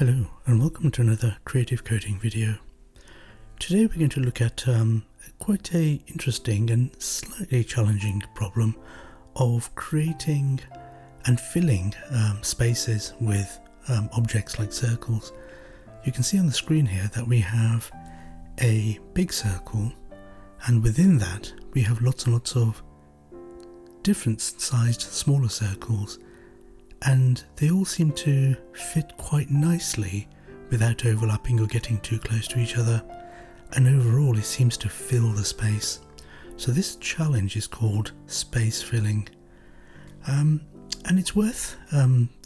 Hello and welcome to another creative coding video. Today we're going to look at quite a interesting and slightly challenging problem of creating and filling spaces with objects like circles. You can see on the screen here that we have a big circle, and within that we have lots and lots of different sized smaller circles, and they all seem to fit quite nicely without overlapping or getting too close to each other, and overall it seems to fill the space. So this challenge is called space filling, and it's worth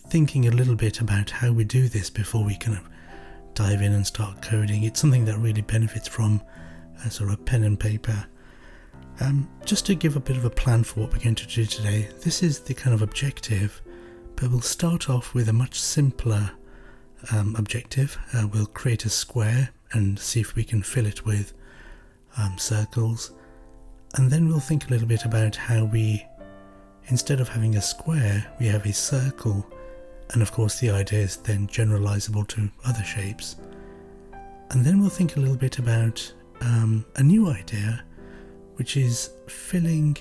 thinking a little bit about how we do this before we kind of dive in and start coding. It's something that really benefits from a sort of pen and paper. Just to give a bit of a plan for what we're going to do today, this is the kind of objective, but we'll start off with a much simpler objective. We'll create a square and see if we can fill it with circles, and then we'll think a little bit about how we, instead of having a square, we have a circle, and of course the idea is then generalizable to other shapes. And then we'll think a little bit about a new idea, which is filling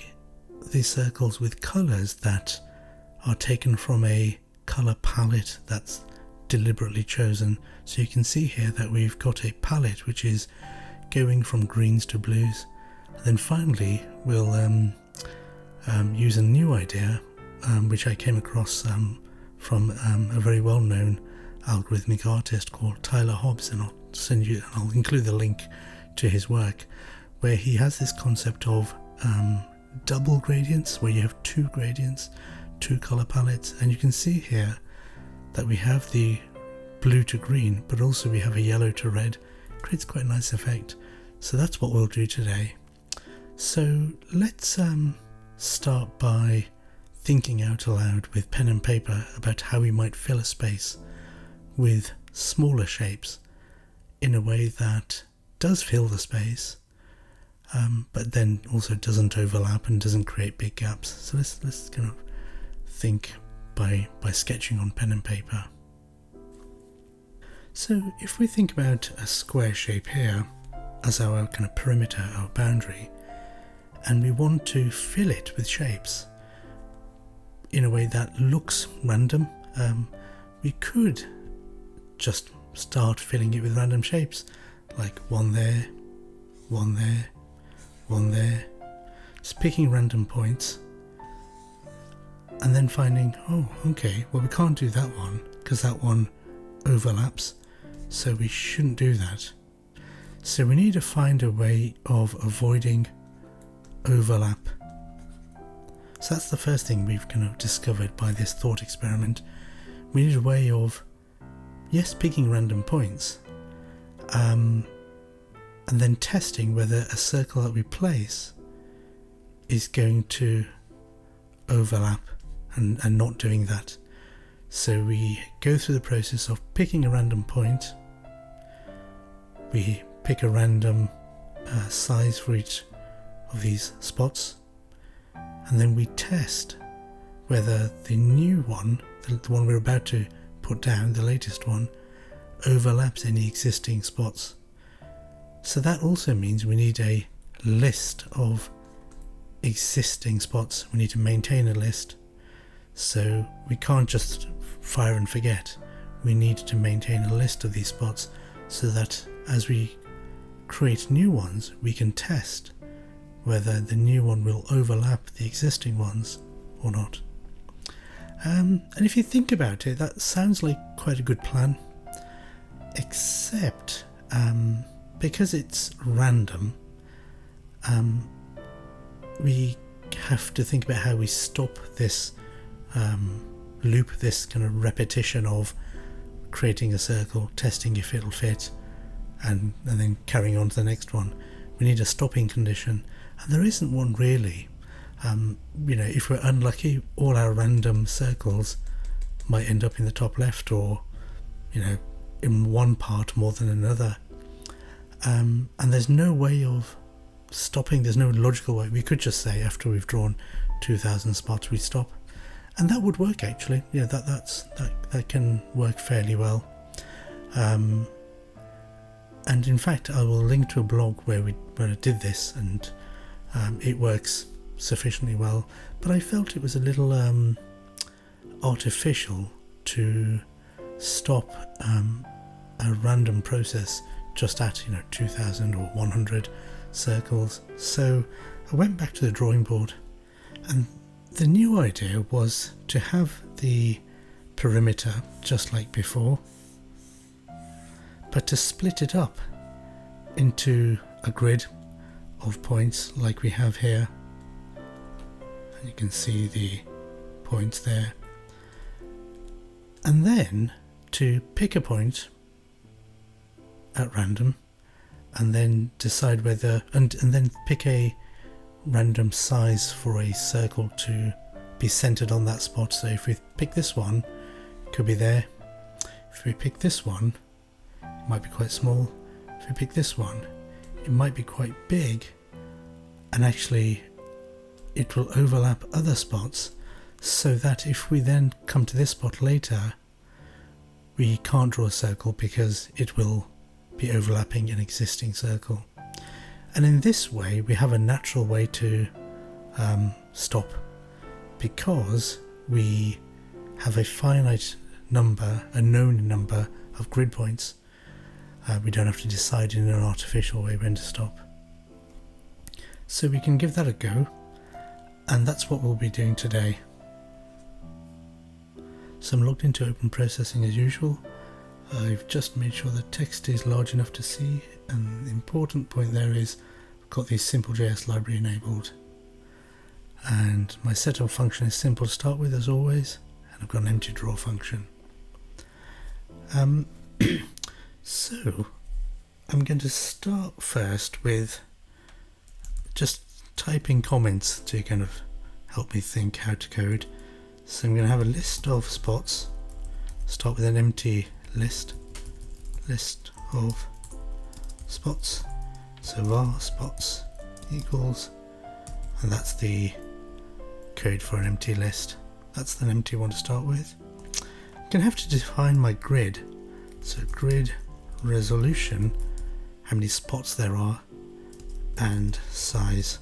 these circles with colours that are taken from a colour palette that's deliberately chosen. So you can see here that we've got a palette which is going from greens to blues. And then finally we'll use a new idea which I came across from a very well-known algorithmic artist called Tyler Hobbs, and I'll include the link to his work, where he has this concept of double gradients, where you have two gradients, two color palettes, and you can see here that we have the blue to green, but also we have a yellow to red. It creates quite a nice effect. So that's what we'll do today. So let's start by thinking out aloud with pen and paper about how we might fill a space with smaller shapes in a way that does fill the space, but then also doesn't overlap and doesn't create big gaps. So let's kind of think by sketching on pen and paper. So if we think about a square shape here as our kind of perimeter, our boundary, and we want to fill it with shapes in a way that looks random, we could just start filling it with random shapes, like one there, one there, one there, just picking random points, and then finding, oh, okay, well we can't do that one because that one overlaps, so we shouldn't do that. So we need to find a way of avoiding overlap. So that's the first thing we've kind of discovered by this thought experiment. We need a way of, yes, picking random points, and then testing whether a circle that we place is going to overlap and not doing that. So we go through the process of picking a random point, we pick a random size for each of these spots, and then we test whether the new one, the one we're about to put down, the latest one, overlaps any existing spots. So that also means we need a list of existing spots. We need to maintain a list. So we can't just fire and forget. We need to maintain a list of these spots so that as we create new ones, we can test whether the new one will overlap the existing ones or not. And if you think about it, that sounds like quite a good plan, except because it's random, we have to think about how we stop this loop, this kind of repetition of creating a circle, testing if it'll fit, and then carrying on to the next one. We need a stopping condition, and there isn't one really. If we're unlucky, all our random circles might end up in the top left, or in one part more than another, and there's no way of stopping. There's no logical way. We could just say after we've drawn 2,000 spots we stop, and that would work actually. That can work fairly well. And in fact I will link to a blog where I did this, and it works sufficiently well, but I felt it was a little artificial to stop a random process just at 2000 or 100 circles. So I went back to the drawing board, and the new idea was to have the perimeter just like before, but to split it up into a grid of points like we have here, and you can see the points there, and then to pick a point at random and then decide whether and then pick a random size for a circle to be centered on that spot. So if we pick this one, it could be there. If we pick this one, it might be quite small. If we pick this one, it might be quite big, and actually it will overlap other spots, so that if we then come to this spot later, we can't draw a circle because it will be overlapping an existing circle. And in this way we have a natural way to stop, because we have a finite number, a known number of grid points. We don't have to decide in an artificial way when to stop. So we can give that a go, and that's what we'll be doing today. So I'm logged into open processing as usual. I've just made sure the text is large enough to see, and the important point there is I've got the Simple.js library enabled, and my setup function is simple to start with as always, and I've got an empty draw function. So I'm going to start first with just typing comments to kind of help me think how to code. So I'm going to have a list of spots, start with an empty list of spots, so var spots equals, and that's the code for an empty list. That's an empty one to start with. I'm going to have to define my grid, so grid resolution, how many spots there are, and size.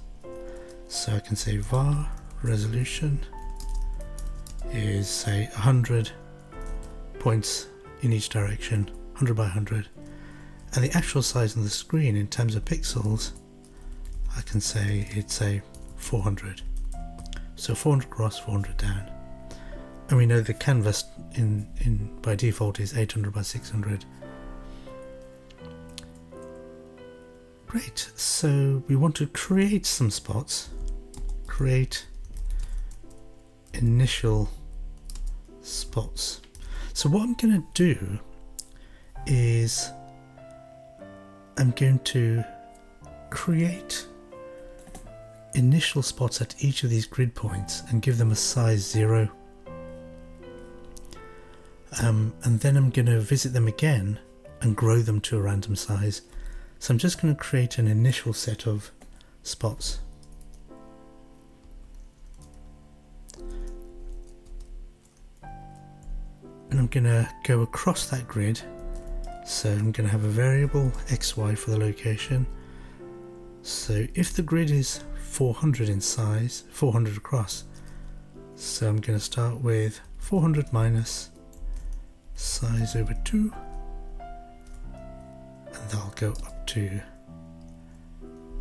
So I can say var resolution is, say, 100 points in each direction, 100 by 100, and the actual size on the screen in terms of pixels, I can say it's a 400. So 400 across, 400 down, and we know the canvas in by default is 800 by 600. Great, so we want to create some spots, create initial spots. So what I'm going to do is I'm going to create initial spots at each of these grid points and give them a size 0. And then I'm going to visit them again and grow them to a random size. So I'm just going to create an initial set of spots. And I'm going to go across that grid. So I'm going to have a variable xy for the location. So if the grid is 400 in size, 400 across, so I'm going to start with 400 minus size over 2, and that'll go up to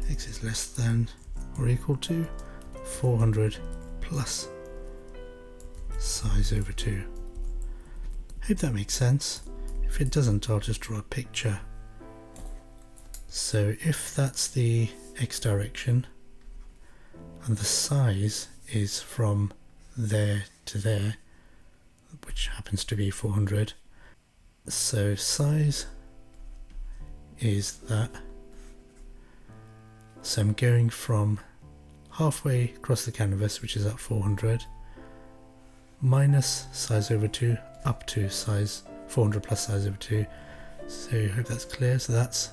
x is less than or equal to 400 plus size over 2. Hope that makes sense. If it doesn't, I'll just draw a picture. So if that's the x direction and the size is from there to there, which happens to be 400, so size is that. So I'm going from halfway across the canvas, which is at 400, minus size over 2 up to size 400 plus size over 2. So I hope that's clear. So that's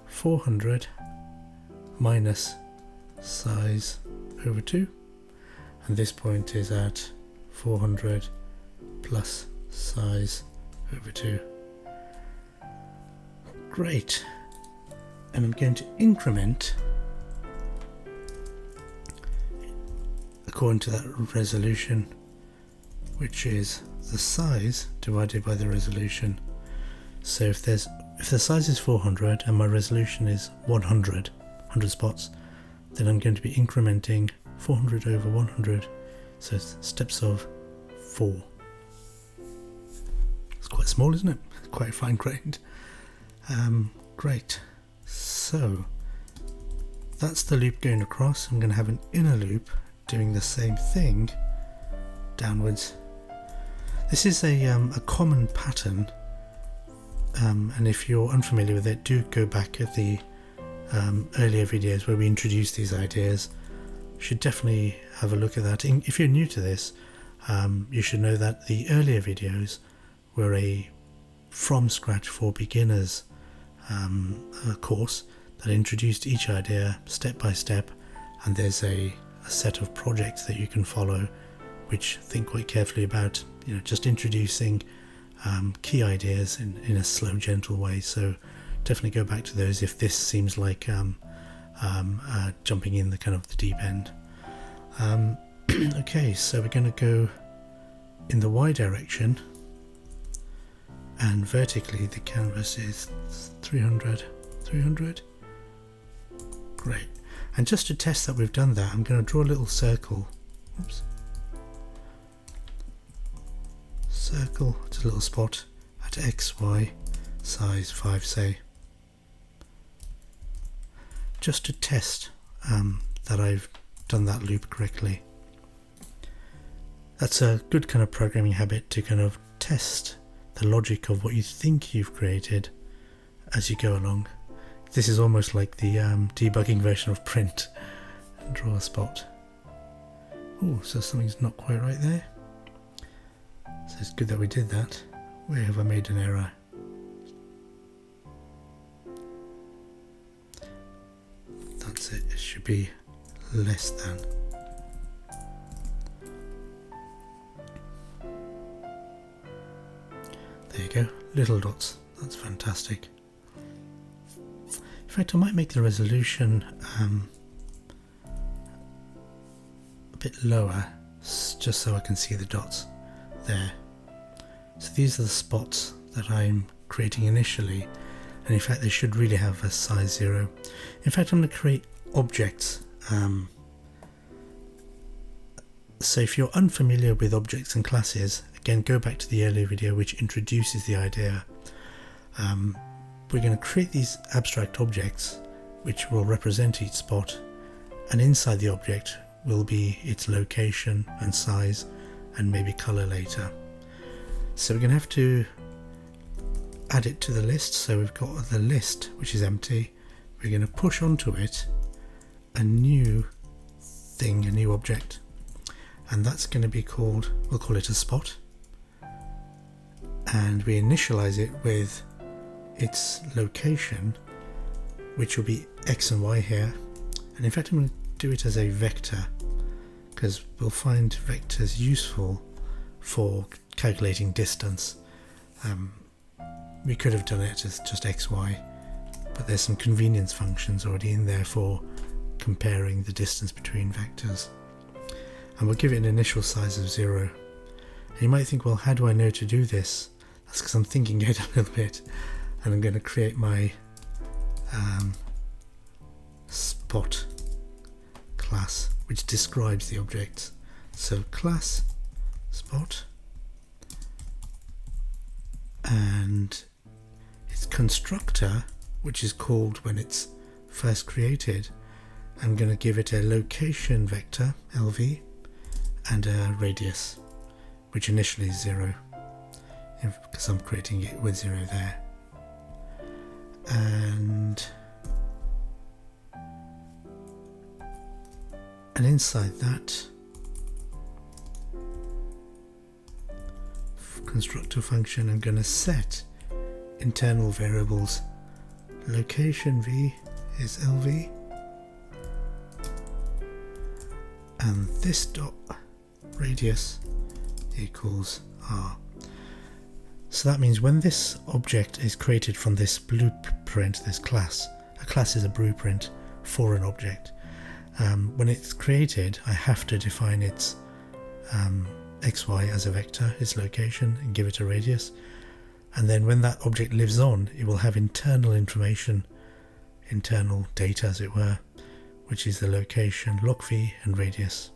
400 minus size over 2, and this point is at 400 plus size over 2. Great. And I'm going to increment according to that resolution, which is the size divided by the resolution. So if the size is 400 and my resolution is 100 spots, then I'm going to be incrementing 400 over 100, so it's steps of 4. It's quite small, isn't it? Quite fine-grained. Great. So that's the loop going across. I'm going to have an inner loop doing the same thing downwards. This is a common pattern, and if you're unfamiliar with it, do go back at the earlier videos where we introduced these ideas. You should definitely have a look at that. If you're new to this, you should know that the earlier videos were a from scratch for beginners course that introduced each idea step by step, and there's a set of projects that you can follow which think quite carefully about, just introducing key ideas in a slow, gentle way. So definitely go back to those if this seems like jumping in the kind of the deep end. Okay, so we're going to go in the Y direction, and vertically the canvas is 300. Great. And just to test that we've done that, I'm going to draw a little circle. Oops. Circle, it's a little spot at X, Y, size 5, say. Just to test that I've done that loop correctly. That's a good kind of programming habit, to kind of test the logic of what you think you've created as you go along. This is almost like the debugging version of print. Draw a spot. Oh, so something's not quite right there. So it's good that we did that. Where have I made an error? That's it. It should be less than. There you go. Little dots. That's fantastic. In fact, I might make the resolution a bit lower, just so I can see the dots there. So these are the spots that I'm creating initially, and in fact they should really have a size 0. In fact, I'm going to create objects. So if you're unfamiliar with objects and classes, again go back to the earlier video which introduces the idea. We're going to create these abstract objects which will represent each spot, and inside the object will be its location and size and maybe color later. So we're going to have to add it to the list. So we've got the list which is empty. We're going to push onto it a new thing, a new object, and that's going to be called, we'll call it a spot, and we initialize it with its location, which will be X and Y here. And in fact I'm going to do it as a vector, because we'll find vectors useful for calculating distance. We could have done it as just X, Y, but there's some convenience functions already in there for comparing the distance between vectors. And we'll give it an initial size of 0. And you might think, well, how do I know to do this? That's because I'm thinking ahead a little bit, and I'm going to create my spot class which describes the objects. So class spot, and its constructor, which is called when it's first created, I'm going to give it a location vector LV and a radius, which initially is 0 because I'm creating it with 0 there. And inside that constructor function, I'm going to set internal variables. Location V is LV, and this dot radius equals R. So that means when this object is created from this blueprint, this class, a class is a blueprint for an object. When it's created, I have to define its xy as a vector, its location, and give it a radius. And then when that object lives on, it will have internal information, internal data as it were, which is the location, log v, and radius.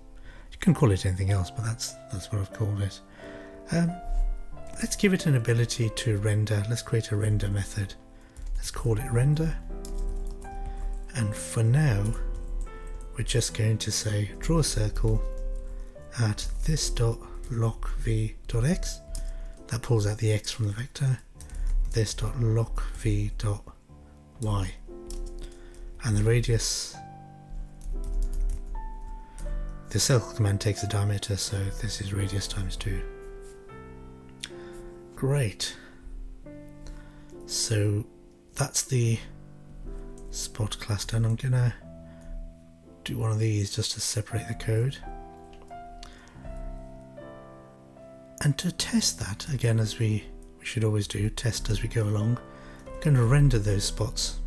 You can call it anything else, but that's what I've called it. Let's give it an ability to render. Let's create a render method. Let's call it render. And for now, we're just going to say draw a circle at this dot loc v dot x. That pulls out the x from the vector. This dot loc v dot y. And the radius, the circle command takes the diameter, so this is radius times 2. Great. So that's the spot class done. I'm gonna do one of these just to separate the code. And to test that, again, as we should always do, test as we go along, I'm going to render those spots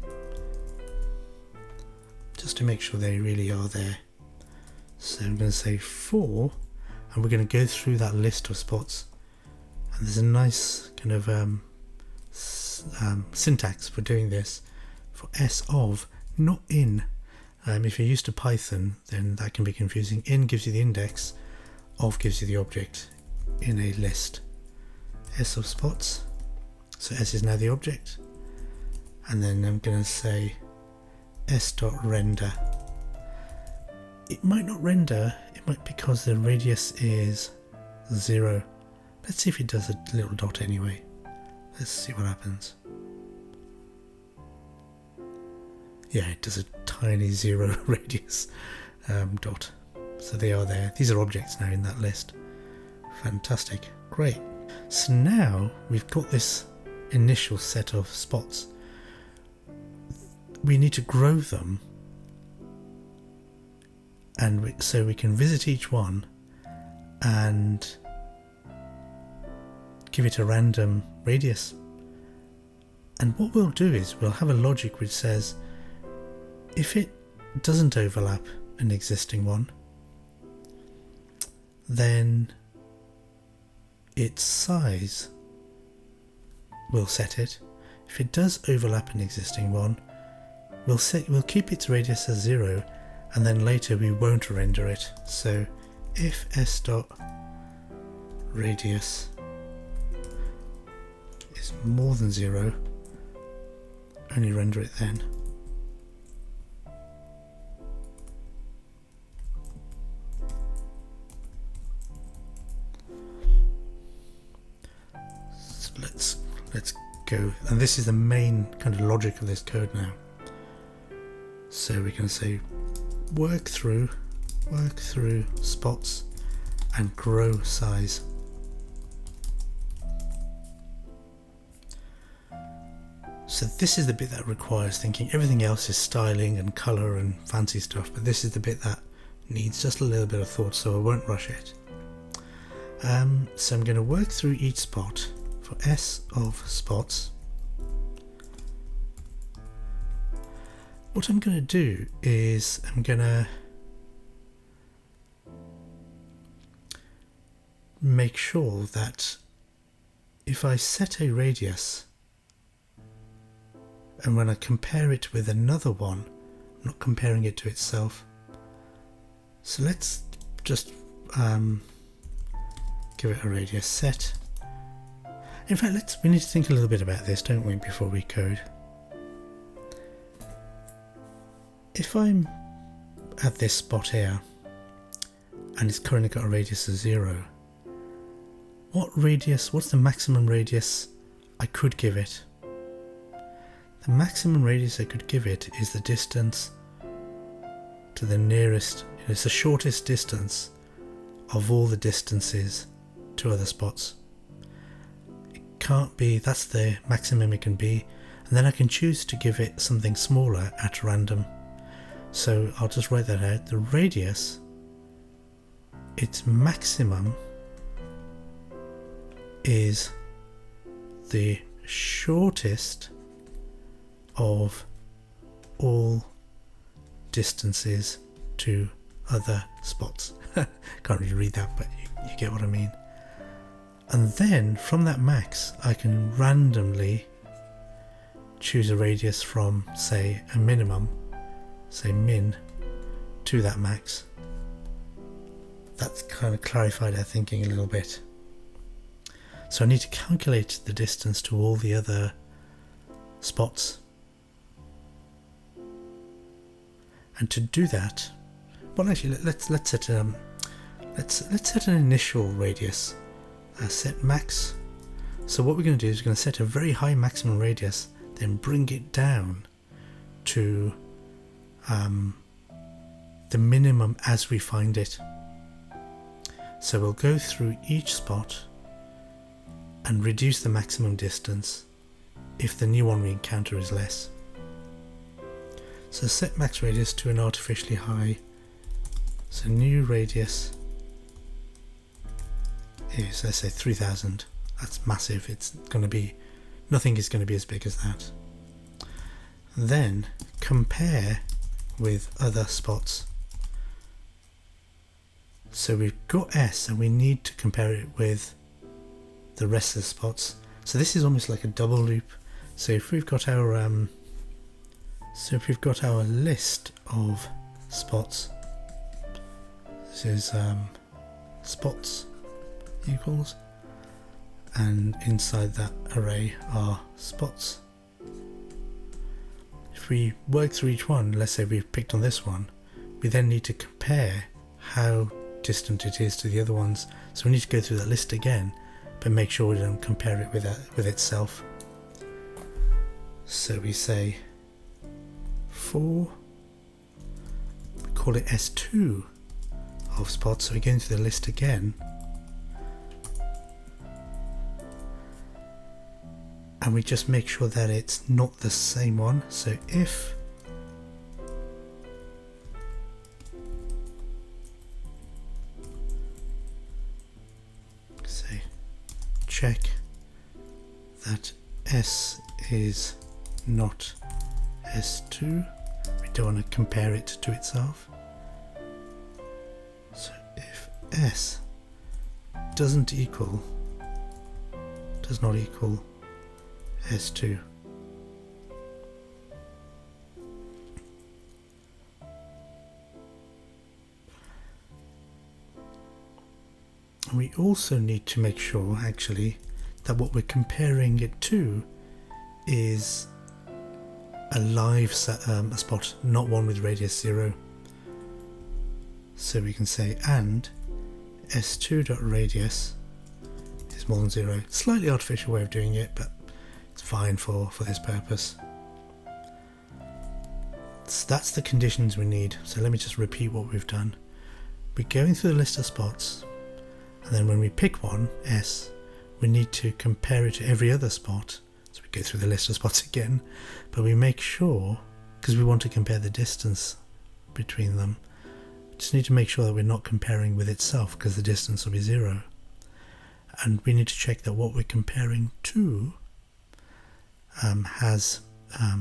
just to make sure they really are there. So I'm going to say for, and we're going to go through that list of spots. And there's a nice kind of syntax for doing this. For s of, not in. If you're used to Python, then that can be confusing. In gives you the index, of gives you the object in a list. S of spots, so s is now the object, and then I'm going to say s.render. It might not render, it might because the radius is 0. Let's see if it does a little dot anyway. Let's see what happens. Yeah, it does a tiny 0 radius dot. So they are there. These are objects now in that list. Fantastic. Great. So now we've got this initial set of spots. We need to grow them, and so we can visit each one and give it a random radius. And what we'll do is we'll have a logic which says if it doesn't overlap an existing one, then its size will set it. If it does overlap an existing one, we'll keep its radius as 0, and then later we won't render it. So if s dot radius is more than 0, only render it then. Let's go, and this is the main kind of logic of this code now. So we can say work through spots and grow size. So this is the bit that requires thinking. Everything else is styling and color and fancy stuff, but this is the bit that needs just a little bit of thought, so I won't rush it. So I'm going to work through each spot. For s of spots, what I'm going to do is I'm going to make sure that if I set a radius and when I compare it with another one, I'm not comparing it to itself. So let's just give it a radius set. In fact, we need to think a little bit about this, don't we, before we code. If I'm at this spot here, and it's currently got a radius of 0, what's the maximum radius I could give it? The maximum radius I could give it is the distance to the nearest, it's the shortest distance of all the distances to other spots. Can't be, that's the maximum it can be, and then I can choose to give it something smaller at random. So I'll just write that out. The radius, its maximum is the shortest of all distances to other spots. Can't really read that, but you get what I mean. And then from that max I can randomly choose a radius from, say, a minimum, say min, to that max. That's kind of clarified our thinking a little bit. So I need to calculate the distance to all the other spots. And to do that, well, actually, let's set an initial radius, set max. So what we're going to do is we're going to set a very high maximum radius, then bring it down to the minimum as we find it. So we'll go through each spot and reduce the maximum distance if the new one we encounter is less. So set max radius to an artificially high. So new radius is, let's say, 3000. That's massive. It's going to be, nothing is going to be as big as that. Then compare with other spots. So we've got S and we need to compare it with the rest of the spots. So this is almost like a double loop. So if we've got our list of spots, this is spots equals, and inside that array are spots. If we work through each one, let's say we've picked on this one, we then need to compare how distant it is to the other ones. So we need to go through that list again, but make sure we don't compare it with itself. So we say for, we call it S2 of spots, so we go into the list again, and we just make sure that it's not the same one. So if say check that S is not S2, we don't want to compare it to itself. So if S does not equal S2, and we also need to make sure actually that what we're comparing it to is a live a spot, not one with radius 0. So we can say and s2.radius is more than 0. Slightly artificial way of doing it, but it's fine for this purpose. So that's the conditions we need. So let me just repeat what we've done. We're going through the list of spots, and then when we pick one, S, we need to compare it to every other spot. So we go through the list of spots again, but we make sure, because we want to compare the distance between them, we just need to make sure that we're not comparing with itself, because the distance will be 0. And we need to check that what we're comparing to has a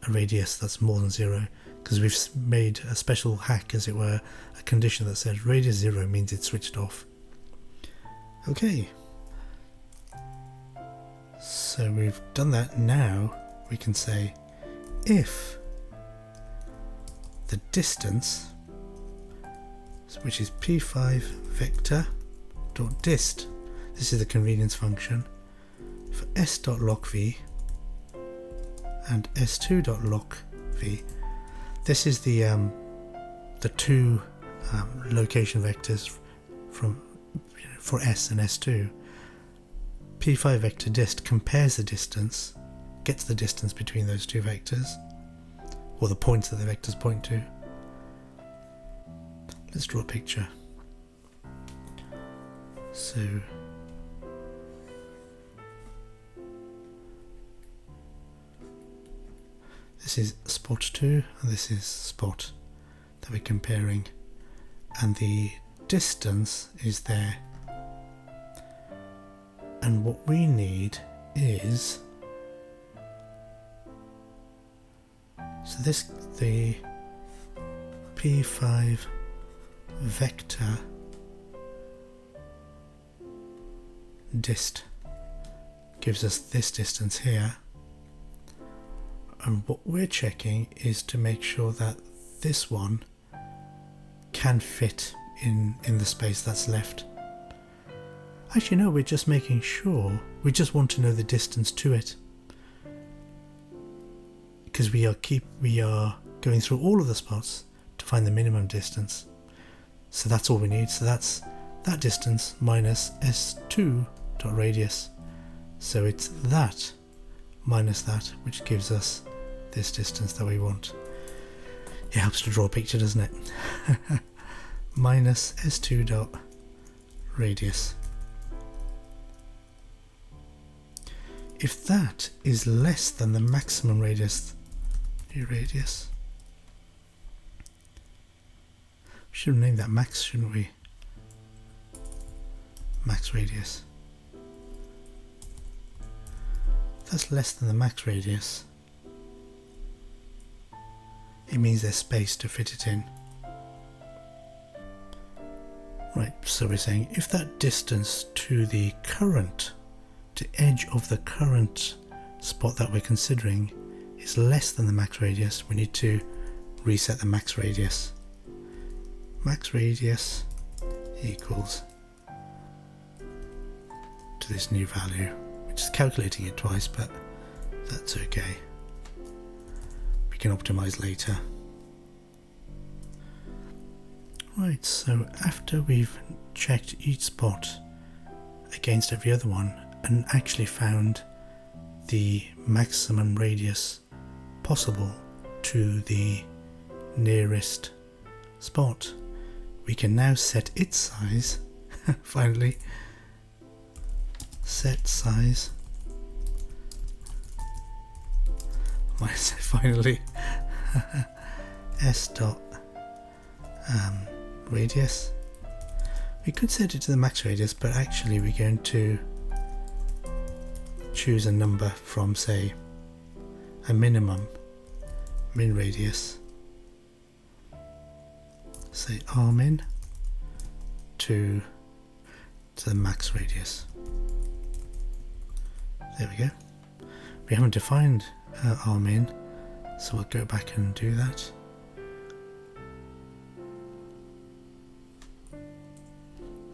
radius that's more than 0, because we've made a special hack, as it were, a condition that says radius 0 means it's switched off. Okay. So we've done that. Now we can say if the distance, which is p5 vector dot dist, this is the convenience function, for s.lockv and s2.lockv, this is the two location vectors from for s and s2. P5 vector dist compares the distance, gets the distance between those two vectors, or the points that the vectors point to. Let's draw a picture. So this is spot 2 and this is spot that we're comparing, and the distance is there. And what we need is, so this, the P5 vector dist gives us this distance here, and what we're checking is to make sure that this one can fit in the space that's left. Actually no, we're just making sure, we just want to know the distance to it, because we are going through all of the spots to find the minimum distance. So that's all we need. So that's that distance minus S2 dot radius. So it's that minus that, which gives us this distance that we want. It helps to draw a picture, doesn't it? Minus S2 dot radius. If that is less than the maximum radius, we should name that max, shouldn't we? Max radius. If that's less than the max radius, it means there's space to fit it in. Right, so we're saying if that distance to the current, to edge of the current spot that we're considering is less than the max radius, we need to reset the max radius. Max radius equals to this new value, which is calculating it twice, but that's okay. We can optimize later. Right, so after we've checked each spot against every other one and actually found the maximum radius possible to the nearest spot, we can now set its size, finally, set size, finally, S dot radius. We could set it to the max radius, but actually we're going to choose a number from, say, a min radius, say rmin, to the max radius. There we go. We haven't defined rmin, so we'll go back and do that.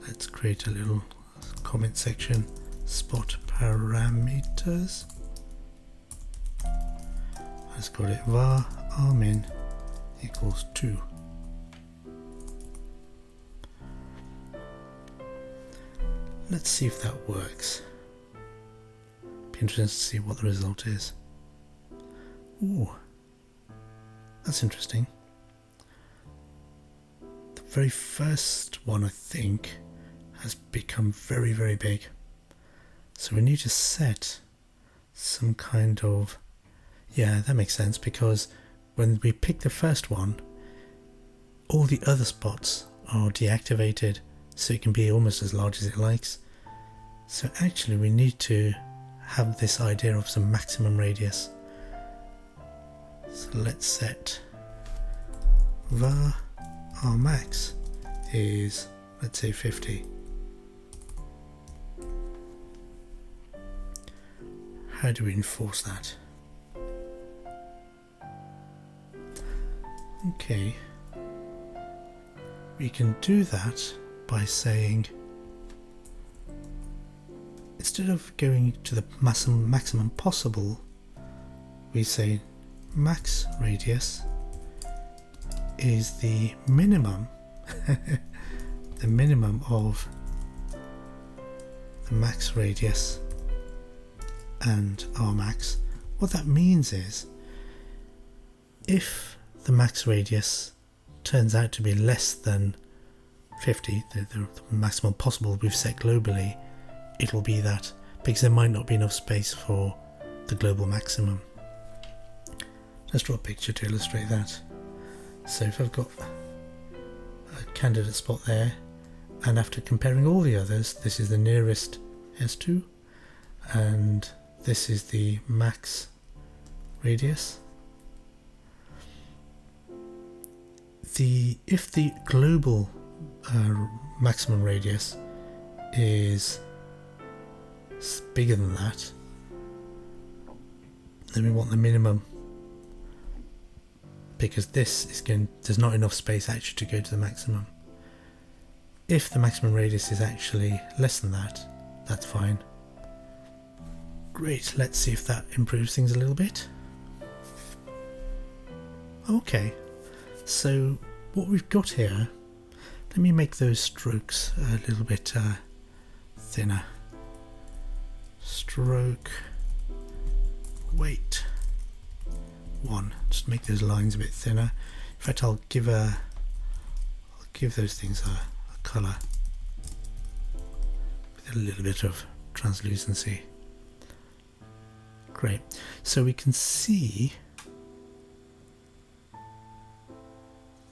Let's create a little comment section. Spot parameters. Let's call it var rmin equals 2. Let's see if that works. Be interesting to see what the result is. Ooh, that's interesting. The very first one, I think, has become very, very big. So we need to set some kind of, yeah, that makes sense, because when we pick the first one, all the other spots are deactivated, so it can be almost as large as it likes. So actually we need to have this idea of some maximum radius. So let's set var rmax is, let's say, 50. How do we enforce that? Okay, we can do that by saying, instead of going to the maximum possible, we say max radius is the minimum the minimum of the max radius and Rmax. What that means is, if the max radius turns out to be less than 50, the maximum possible we've set globally, it'll be that, because there might not be enough space for the global maximum. Let's draw a picture to illustrate that. So if I've got a candidate spot there, and after comparing all the others, this is the nearest S2, and this is the max radius. If the global maximum radius is bigger than that, then we want the minimum, because there's not enough space actually to go to the maximum. If the maximum radius is actually less than that, that's fine. Great, let's see if that improves things a little bit. Okay, so what we've got here, let me make those strokes a little bit thinner. Stroke weight 1, just make those lines a bit thinner. In fact, I'll give those things a colour with a little bit of translucency. Great, so we can see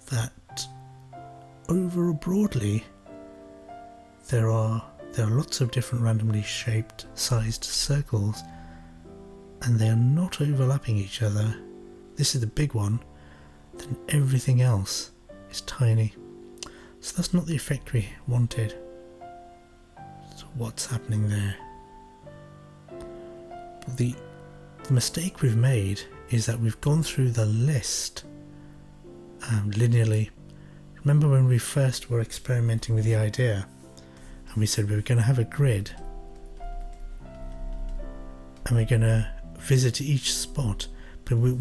that over broadly there are lots of different randomly shaped sized circles, and they are not overlapping each other. This is the big one, then everything else is tiny. So that's not the effect we wanted. So what's happening there? The mistake we've made is that we've gone through the list linearly. Remember when we first were experimenting with the idea and we said we were going to have a grid and we're going to visit each spot, but we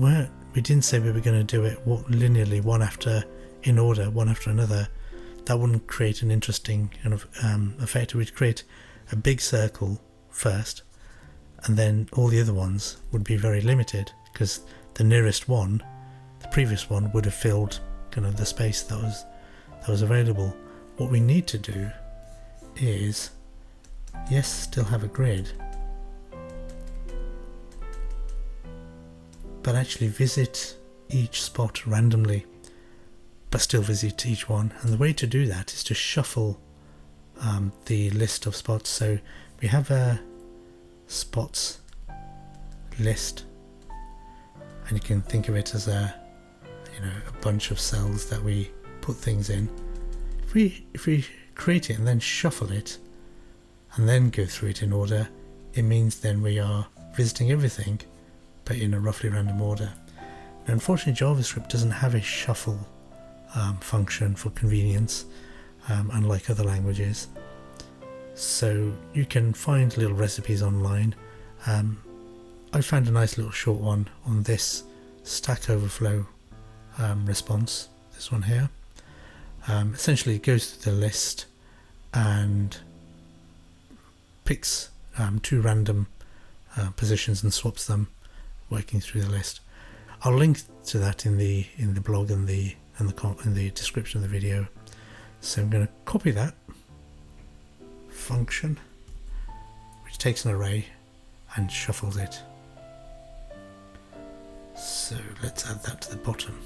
didn't say we were going to do it linearly, in order, one after another. That wouldn't create an interesting kind of effect. We'd create a big circle first, and then all the other ones would be very limited, because the nearest one, the previous one, would have filled kind of the space that was available. What we need to do is, yes, still have a grid, but actually visit each spot randomly, but still visit each one. And the way to do that is to shuffle the list of spots. So we have a spots list, and you can think of it as a bunch of cells that we put things in. If we create it and then shuffle it and then go through it in order, it means then we are visiting everything but in a roughly random order. Now, unfortunately, JavaScript doesn't have a shuffle function for convenience, unlike other languages. So you can find little recipes online. I found a nice little short one on this Stack Overflow response, this one here. Essentially it goes through the list and picks 2 random positions and swaps them, working through the list. I'll link to that in the blog and in the description of the video. So I'm going to copy that function, which takes an array and shuffles it. So let's add that to the bottom.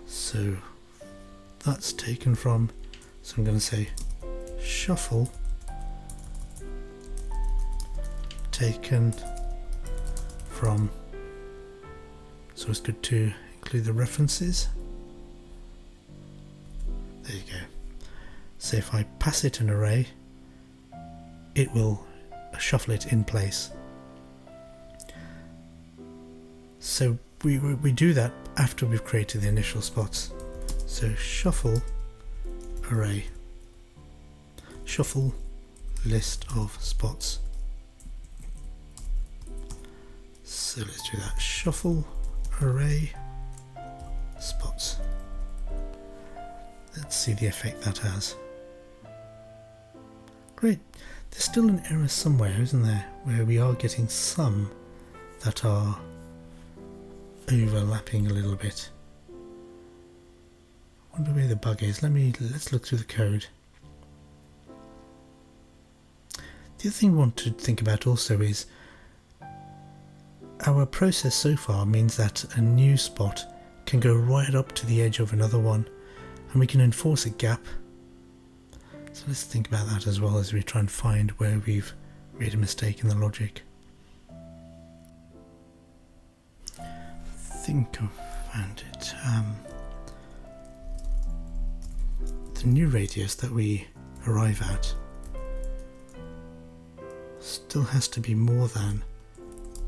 So that's taken from, so I'm going to say shuffle taken from, so it's good to include the references. There you go. So if I pass it an array, it will shuffle it in place. So we do that after we've created the initial spots. So shuffle array, shuffle list of spots. So let's do that, shuffle array spots. Let's see the effect that has. Great. There's still an error somewhere, isn't there, where we are getting some that are overlapping a little bit. I wonder where the bug is. Let's look through the code. The other thing we want to think about also is our process so far means that a new spot can go right up to the edge of another one, and we can enforce a gap. So let's think about that as well as we try and find where we've made a mistake in the logic. I think I've found it. The new radius that we arrive at still has to be more than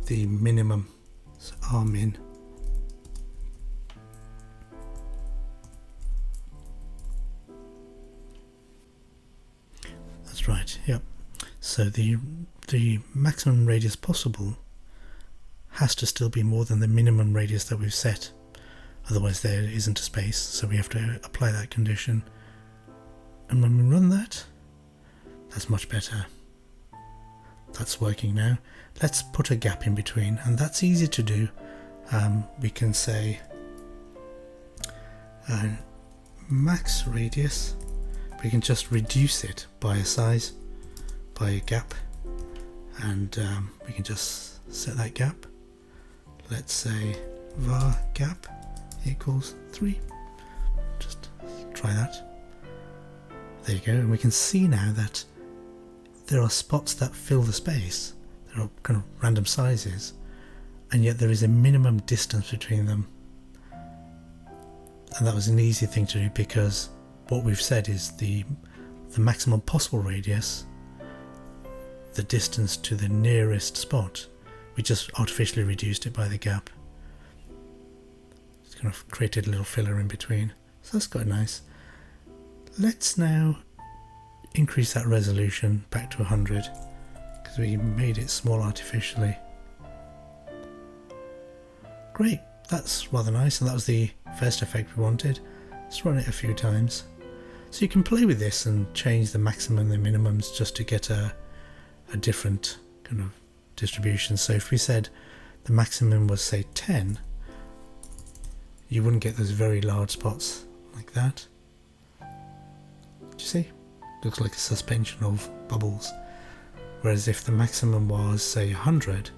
the minimum, so R min. That's right, yep. So the maximum radius possible has to still be more than the minimum radius that we've set. Otherwise there isn't a space, so we have to apply that condition. And when we run that, that's much better. That's working now. Let's put a gap in between, and that's easy to do. We can say max radius. We can just reduce it by a size, by a gap, and we can just set that gap. Let's say var gap equals 3. Just try that. There you go, and we can see now that there are spots that fill the space. There are kind of random sizes, and yet there is a minimum distance between them. And that was an easy thing to do because what we've said is the maximum possible radius, the distance to the nearest spot, we just artificially reduced it by the gap. It's kind of created a little filler in between. So that's quite nice. Let's now increase that resolution back to 100 because we made it small artificially. Great, that's rather nice, and that was the first effect we wanted. Let's run it a few times. So you can play with this and change the maximum and the minimums just to get a different kind of distribution. So if we said the maximum was say 10, you wouldn't get those very large spots like that. Do you see? Looks like a suspension of bubbles. Whereas if the maximum was say 100,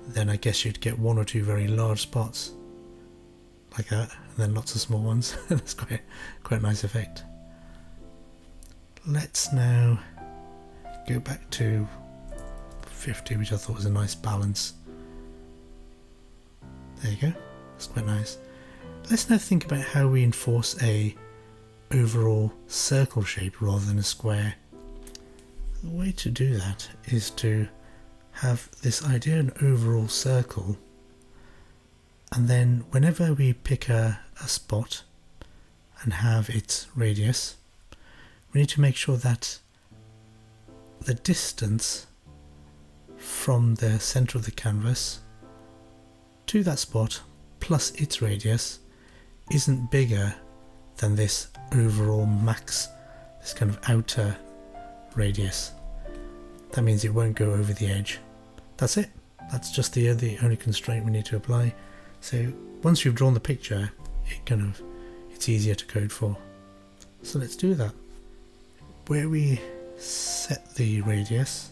then I guess you'd get one or two very large spots like that, and then lots of small ones. That's quite a nice effect. Let's now go back to 50, which I thought was a nice balance. There you go. That's quite nice. Let's now think about how we enforce a overall circle shape rather than a square. The way to do that is to have this idea of an overall circle, and then whenever we pick a spot and have its radius, we need to make sure that the distance from the center of the canvas to that spot plus its radius isn't bigger than this overall max, this kind of outer radius. That means it won't go over the edge. That's it. That's just the only constraint we need to apply. So once you've drawn the picture, it's easier to code for. So let's do that. Where we set the radius,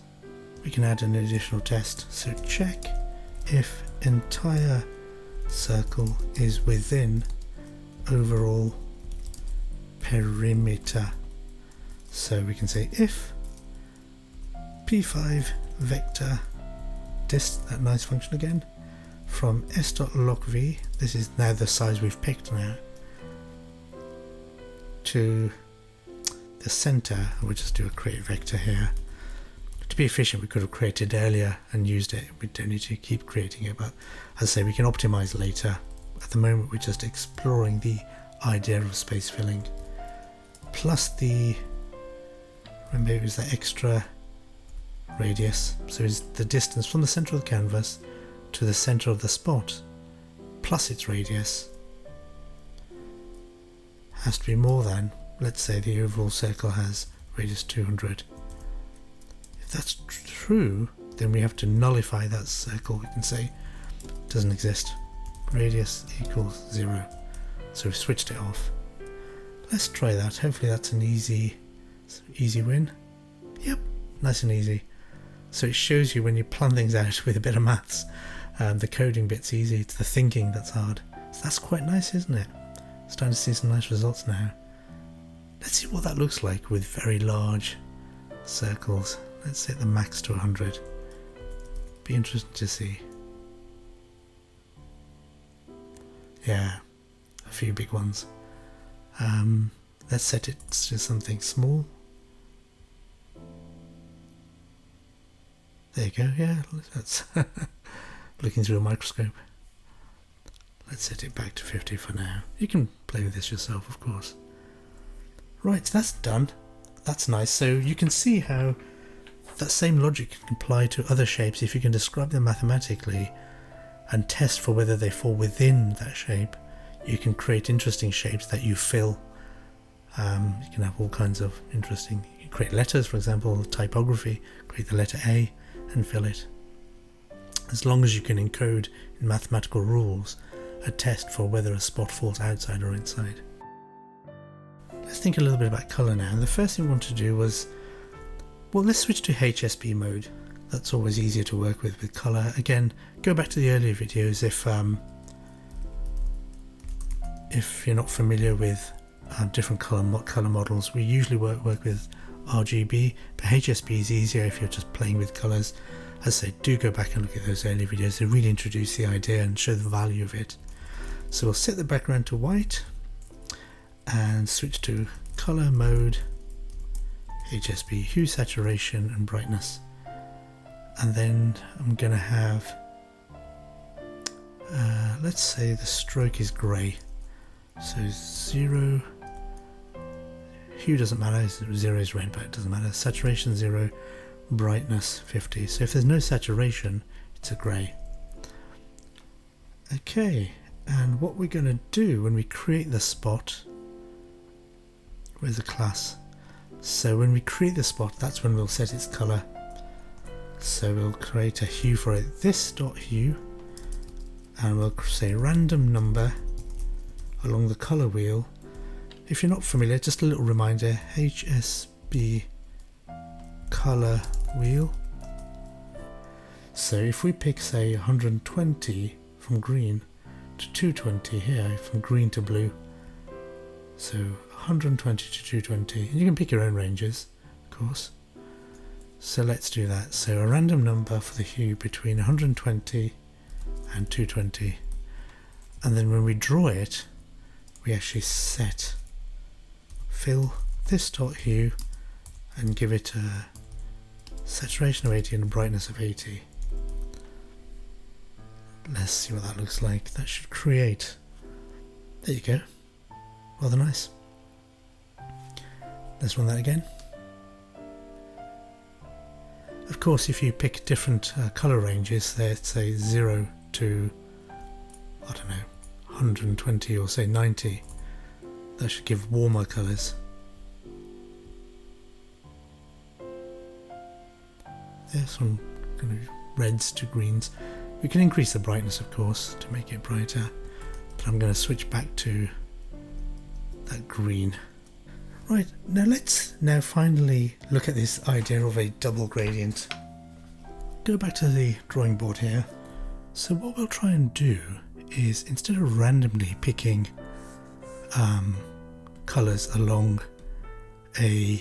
we can add an additional test. So check if entire circle is within overall perimeter. So we can say if p5 vector dist, that nice function again, from s.locv, this is now the size we've picked now, to the center. We'll just do a create vector here. To be efficient, we could have created earlier and used it. We don't need to keep creating it, but as I say, we can optimize later. At the moment, we're just exploring the idea of space filling, plus remember it was the extra radius, so it's the distance from the center of the canvas to the center of the spot plus its radius has to be more than, let's say the overall circle has radius 200. If that's true, then we have to nullify that circle. We can say it doesn't exist, radius equals 0. So we've switched it off. Let's try that. Hopefully that's an easy win. Yep, nice and easy. So it shows you when you plan things out with a bit of maths, the coding bit's easy, it's the thinking that's hard. So that's quite nice, isn't it? Starting to see some nice results now. Let's see what that looks like with very large circles. Let's set the max to 100. Be interesting to see. Yeah, a few big ones. Let's set it to something small. There you go, yeah, that's looking through a microscope. Let's set it back to 50 for now. You can play with this yourself, of course. Right, that's done. That's nice. So you can see how that same logic can apply to other shapes if you can describe them mathematically and test for whether they fall within that shape. You can create interesting shapes that you fill. You can have all kinds of interesting, you can create letters, for example, typography, create the letter A and fill it. As long as you can encode in mathematical rules a test for whether a spot falls outside or inside. Let's think a little bit about colour now. And the first thing we want to do was, well, let's switch to HSP mode. That's always easier to work with colour. Again, go back to the earlier videos if you're not familiar with different colour models. We usually work with RGB, but HSP is easier if you're just playing with colours. As I say, do go back and look at those earlier videos. They really introduce the idea and show the value of it. So we'll set the background to white and switch to colour mode, HSP, hue, saturation and brightness. And then I'm going to have, let's say the stroke is grey. So 0, hue doesn't matter, 0 is red, but it doesn't matter. Saturation 0, brightness 50. So if there's no saturation, it's a grey. Okay, and what we're going to do when we create the spot, where's the class? So when we create the spot, that's when we'll set its colour. So we'll create a hue for it, this dot hue, and we'll say random number along the colour wheel. If you're not familiar, just a little reminder, HSP colour wheel. So if we pick, say, 120 from green to 220 here, from green to blue, so 120 to 220, and you can pick your own ranges, of course. So let's do that. So a random number for the hue between 120 and 220, and then when we draw it, we actually set fill this dot hue and give it a saturation of 80 and a brightness of 80. Let's see what that looks like. That should create, there you go, rather nice. Let's run that again. Of course, if you pick different colour ranges, let's say 0 to, I don't know, 120 or say 90, that should give warmer colours. There's some kind of reds to greens. We can increase the brightness, of course, to make it brighter, but I'm going to switch back to that green. Right, now let's finally look at this idea of a double gradient. Go back to the drawing board here. So what we'll try and do is, instead of randomly picking colours along a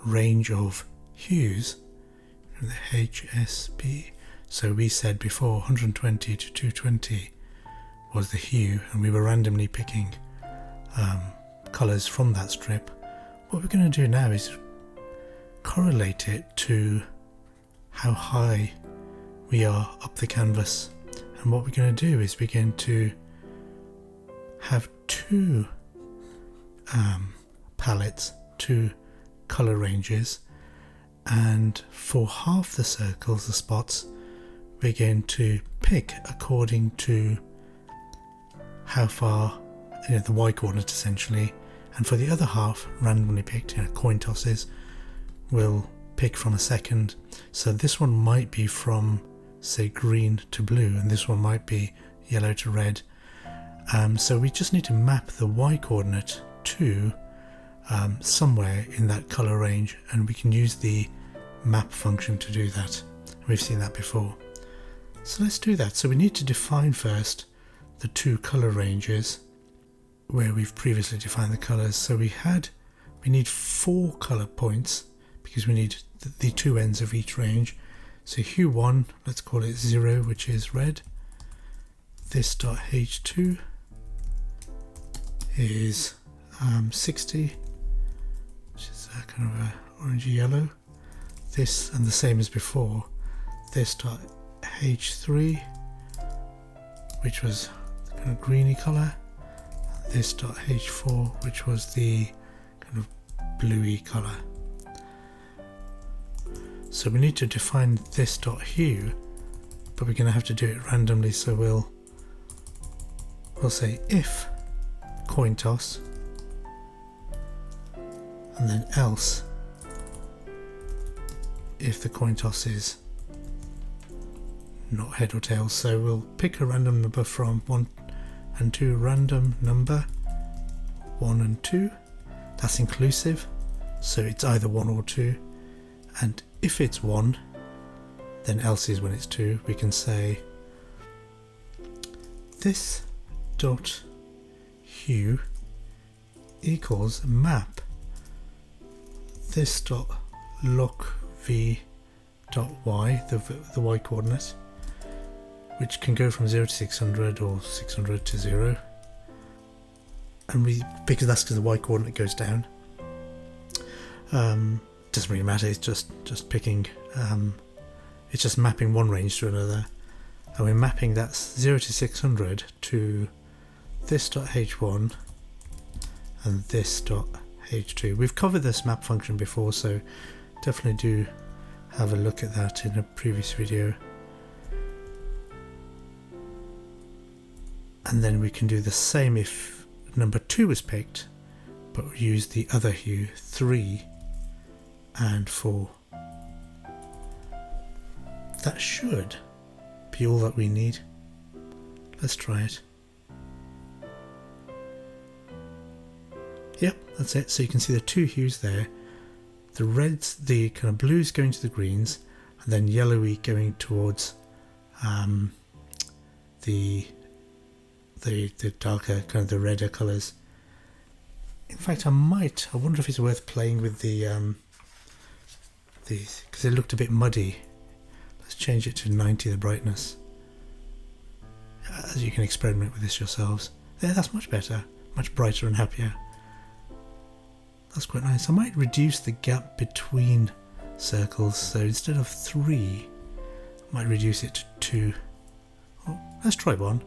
range of hues from the HSP, so we said before 120 to 220 was the hue, and we were randomly picking colours from that strip. What we're going to do now is correlate it to how high we are up the canvas. And what we're going to do is we're going to have two palettes, two colour ranges, and for half the circles, the spots, we're going to pick according to how far, the y coordinate essentially, and for the other half, randomly picked, coin tosses, we'll pick from a second. So this one might be from, say, green to blue, and this one might be yellow to red. So we just need to map the y coordinate to somewhere in that colour range, and we can use the map function to do that. We've seen that before. So let's do that. So we need to define first the two colour ranges where we've previously defined the colours. So we we need 4 color points because we need the 2 ends of each range. So hue 1, let's call it 0, which is red. This dot H2 is 60, which is kind of a orangey yellow. This, and the same as before, this dot H3, which was kind of greeny colour. This dot H4, which was the kind of bluey colour. So we need to define this dot hue, but we're going to have to do it randomly. So we'll say if coin toss, and then else if the coin toss is not head or tails. So we'll pick a random number from 1 and 2, random number 1 and 2. That's inclusive, so it's either 1 or 2. And if it's 1, then else is when it's 2. We can say this dot hue equals map this dot lock v dot y, the y coordinate, which can go from 0 to 600 or 600 to 0, and because the y coordinate goes down, doesn't really matter. It's just picking, it's just mapping one range to another, and we're mapping that 0 to 600 to this dot h1 and this dot h2. We've covered this map function before, so definitely do have a look at that in a previous video. And then we can do the same if number 2 is picked, but use the other hue, 3 and 4. That should be all that we need. Let's try it. Yep, that's it. So you can see the 2 hues there. The reds, the kind of blues going to the greens, and then yellowy going towards the darker, kind of the redder colours. In fact, I wonder if it's worth playing with these, because it looked a bit muddy. Let's change it to 90, the brightness. As you can experiment with this yourselves. There, that's much better, much brighter and happier. That's quite nice. I might reduce the gap between circles, so instead of 3, I might reduce it to 2. Oh, let's try 1,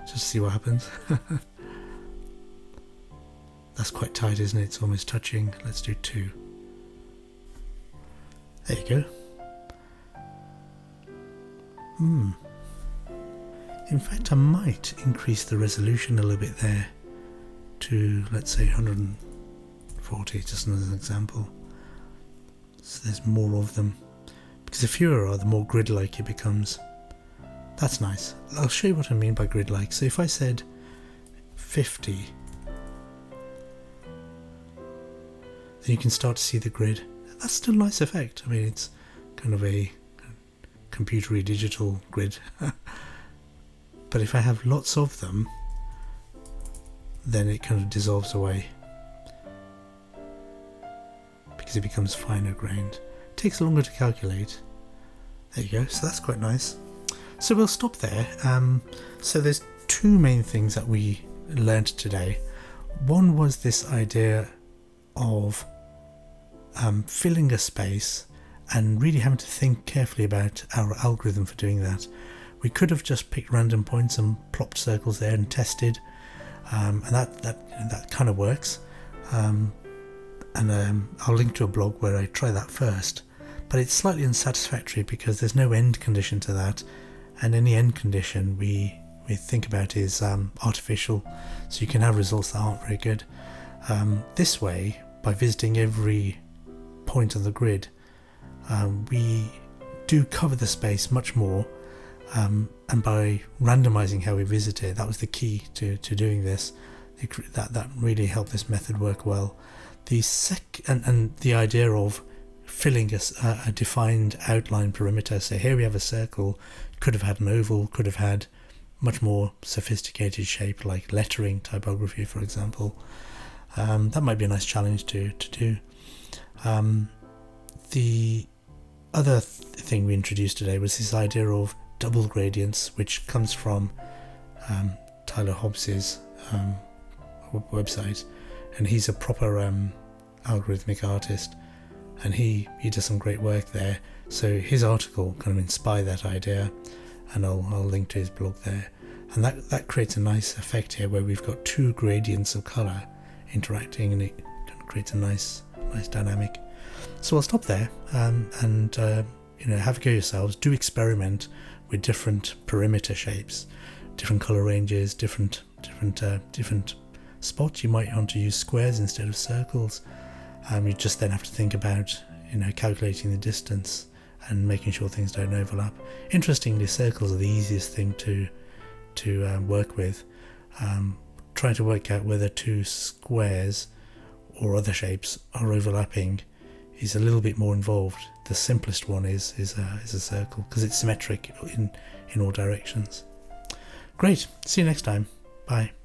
just to see what happens. That's quite tight, isn't it? It's almost touching. Let's do 2. There you go. In fact, I might increase the resolution a little bit there to, let's say, 140, just as an example. So there's more of them. Because the fewer are, the more grid-like it becomes. That's nice. I'll show you what I mean by grid-like. So if I said 50, then you can start to see the grid. That's still a nice effect. I mean, it's kind of a computery digital grid. But if I have lots of them, then it kind of dissolves away because it becomes finer grained. It takes longer to calculate. There you go. So that's quite nice. So we'll stop there. So there's 2 main things that we learned today. One was this idea of filling a space and really having to think carefully about our algorithm for doing that. We could have just picked random points and plopped circles there and tested, and that kind of works. And I'll link to a blog where I try that first, but it's slightly unsatisfactory because there's no end condition to that, and any end condition we think about is artificial, so you can have results that aren't very good. This way, by visiting every point on the grid, we do cover the space much more, and by randomizing how we visit it, that was the key to doing this. That really helped this method work well. And the idea of filling a defined outline perimeter. So here we have a circle, could have had an oval, could have had much more sophisticated shape like lettering typography, for example. That might be a nice challenge to do. The other thing we introduced today was this idea of double gradients, which comes from Tyler Hobbs's website, and he's a proper algorithmic artist, and he does some great work there. So his article kind of inspired that idea, and I'll link to his blog there. And that creates a nice effect here where we've got two gradients of colour interacting, and it kind of creates a nice dynamic. So I'll stop there, and have a go yourselves. Do experiment with different perimeter shapes, different colour ranges, different spots. You might want to use squares instead of circles. You just then have to think about calculating the distance and making sure things don't overlap. Interestingly, circles are the easiest thing to work with. Trying to work out whether two squares or other shapes are overlapping is a little bit more involved. The simplest one is a circle because it's symmetric in all directions. Great. See you next time. Bye.